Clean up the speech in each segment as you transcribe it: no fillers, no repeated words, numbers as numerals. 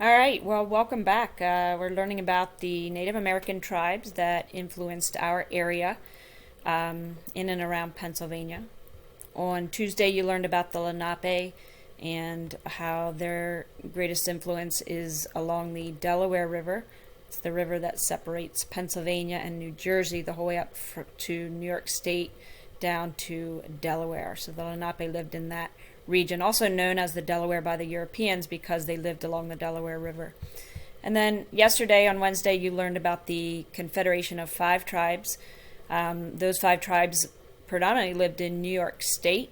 All right, well, welcome back. We're learning about the Native American tribes that influenced our area in and around Pennsylvania. On Tuesday, you learned about the Lenape and how their greatest influence is along the Delaware River. It's the river that separates Pennsylvania and New Jersey the whole way up to New York State down to Delaware. So the Lenape lived in that region, also known as the Delaware by the Europeans because they lived along the Delaware River. And then yesterday, on Wednesday, you learned about the Confederation of Five Tribes. Those five tribes predominantly lived in New York State,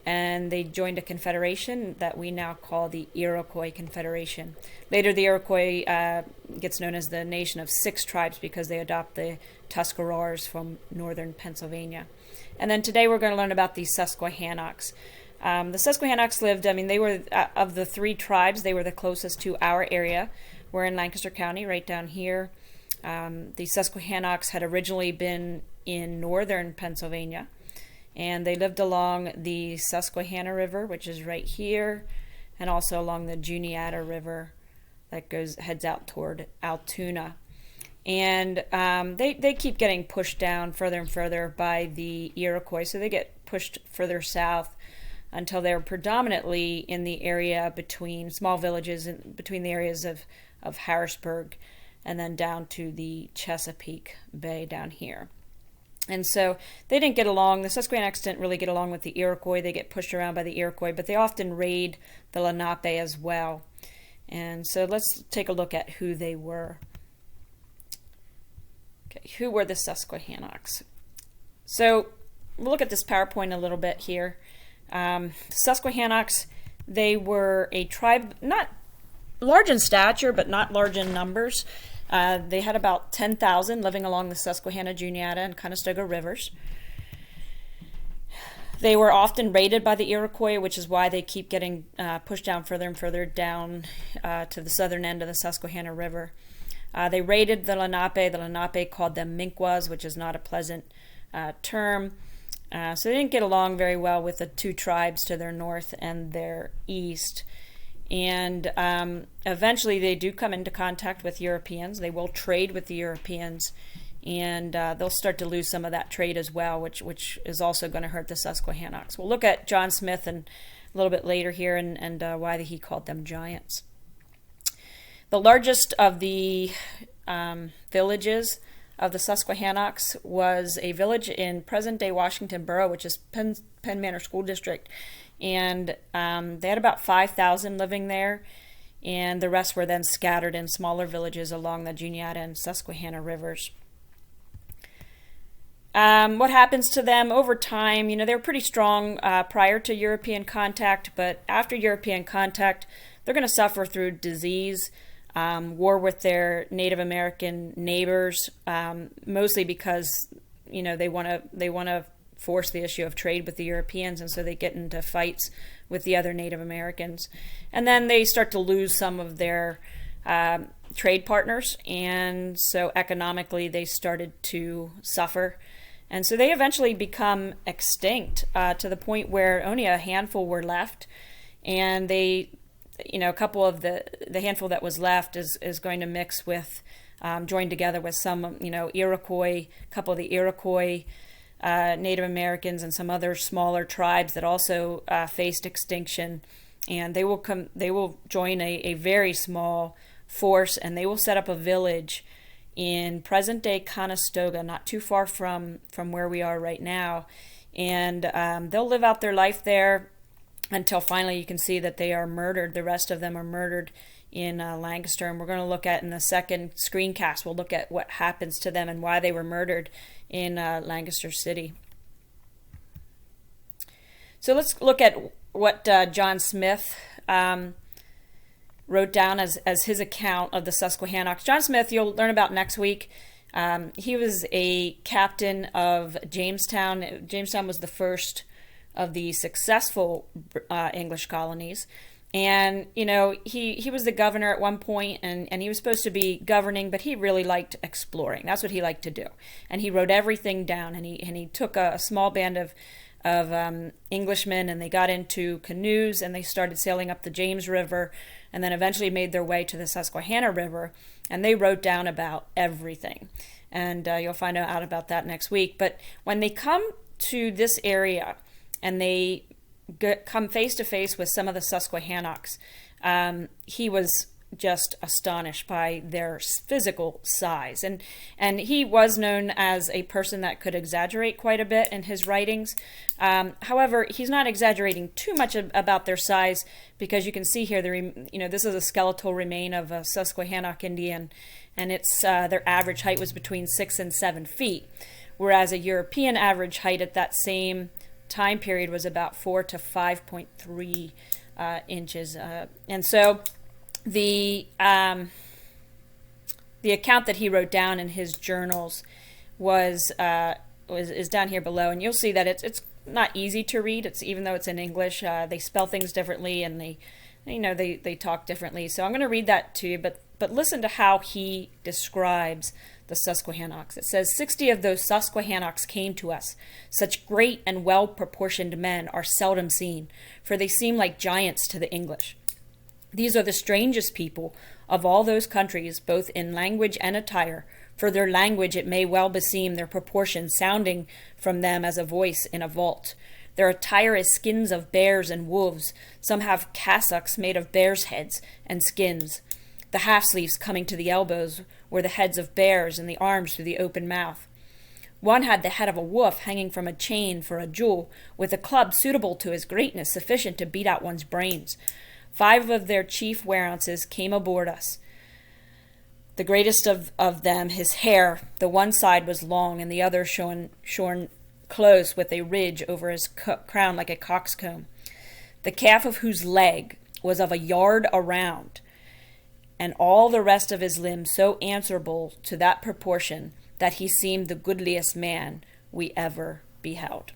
and they joined a confederation that we now call the Iroquois Confederation. Later, the Iroquois gets known as the Nation of Six Tribes because they adopt the Tuscaroras from northern Pennsylvania. And then today we're going to learn about the Susquehannocks. The Susquehannocks lived, they were, of the three tribes, they were the closest to our area. We're in Lancaster County, right down here. The Susquehannocks had originally been in northern Pennsylvania, and they lived along the Susquehanna River, which is right here, and also along the Juniata River that heads out toward Altoona. And they keep getting pushed down further and further by the Iroquois, so they get pushed further south until they're predominantly in the area between small villages, between the areas of Harrisburg and then down to the Chesapeake Bay down here. And so they didn't get along. The Susquehannocks didn't really get along with the Iroquois. They get pushed around by the Iroquois, but they often raid the Lenape as well. And so let's take a look at who they were. Okay, who were the Susquehannocks? So we'll look at this PowerPoint a little bit here. Susquehannocks, they were a tribe, not large in stature, but not large in numbers. They had about 10,000 living along the Susquehanna, Juniata, and Conestoga rivers. They were often raided by the Iroquois, which is why they keep getting pushed down further and further down to the southern end of the Susquehanna River. They raided the Lenape. The Lenape called them Minquas, which is not a pleasant term. So they didn't get along very well with the two tribes to their north and their east. And eventually they do come into contact with Europeans. They will trade with the Europeans, and they'll start to lose some of that trade as well, which is also going to hurt the Susquehannocks. We'll look at John Smith a little bit later here and why he called them giants. The largest of the villages of the Susquehannocks was a village in present-day Washington Borough, which is Penn Manor School District. And they had about 5,000 living there, and the rest were then scattered in smaller villages along the Juniata and Susquehanna rivers. What happens to them over time? They were pretty strong prior to European contact, but after European contact, they're going to suffer through disease, war with their Native American neighbors, mostly because they want to force the issue of trade with the Europeans, and so they get into fights with the other Native Americans. And then they start to lose some of their trade partners, and so economically they started to suffer. And so they eventually become extinct to the point where only a handful were left, and they, a couple of the handful that was left is going to mix with, join together with some, Iroquois, a couple of the Iroquois Native Americans and some other smaller tribes that also faced extinction, and they will join a very small force, and they will set up a village in present-day Conestoga, not too far from where we are right now, and they'll live out their life there until finally you can see that they are murdered. The rest of them are murdered in Lancaster, and we're going to look at in the second screencast, we'll look at what happens to them and why they were murdered in Lancaster City. So let's look at what John Smith wrote down as his account of the Susquehannocks. John Smith, you'll learn about next week. He was a captain of Jamestown. Jamestown was the first of the successful English colonies. And, he was the governor at one point, and he was supposed to be governing, but he really liked exploring. That's what he liked to do. And he wrote everything down, and he took a small band of Englishmen, and they got into canoes, and they started sailing up the James River and then eventually made their way to the Susquehanna River, and they wrote down about everything. And you'll find out about that next week. But when they come to this area and they come face to face with some of the Susquehannocks, he was just astonished by their physical size. And he was known as a person that could exaggerate quite a bit in his writings. However, he's not exaggerating too much about their size, because you can see here, this is a skeletal remain of a Susquehannock Indian, and it's their average height was between 6 and 7 feet, whereas a European average height at that same time period was about 4 to 5.3 inches. And so the account that he wrote down in his journals is down here below, and you'll see that it's not easy to read. Even though it's in English, they spell things differently, and they talk differently. So I'm going to read that to you, but listen to how he describes the Susquehannocks. It says, 60 of those Susquehannocks came to us. Such great and well-proportioned men are seldom seen, for they seem like giants to the English. These are the strangest people of all those countries, both in language and attire. For their language it may well beseem their proportion sounding from them as a voice in a vault. Their attire is skins of bears and wolves. Some have cassocks made of bears' heads and skins. The half-sleeves coming to the elbows were the heads of bears, and the arms through the open mouth. One had the head of a wolf hanging from a chain for a jewel, with a club suitable to his greatness, sufficient to beat out one's brains. 5 of their chief wereounces came aboard us. The greatest of them, his hair, the one side was long, and the other shorn close, with a ridge over his crown like a coxcomb. The calf of whose leg was of a yard around, and all the rest of his limbs so answerable to that proportion that he seemed the goodliest man we ever beheld.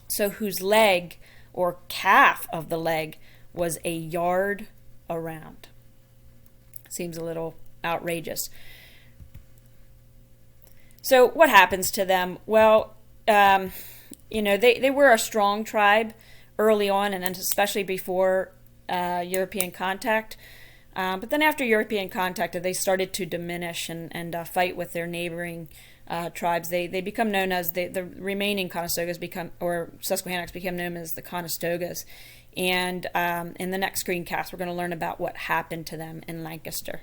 So whose leg, or calf of the leg, was a yard around. Seems a little outrageous. So what happens to them? Well, they were a strong tribe early on, and especially before European contact. But then after European contact, they started to diminish and fight with their neighboring tribes. They become known as the remaining Conestogas or Susquehannocks became known as the Conestogas. And in the next screencast, we're going to learn about what happened to them in Lancaster.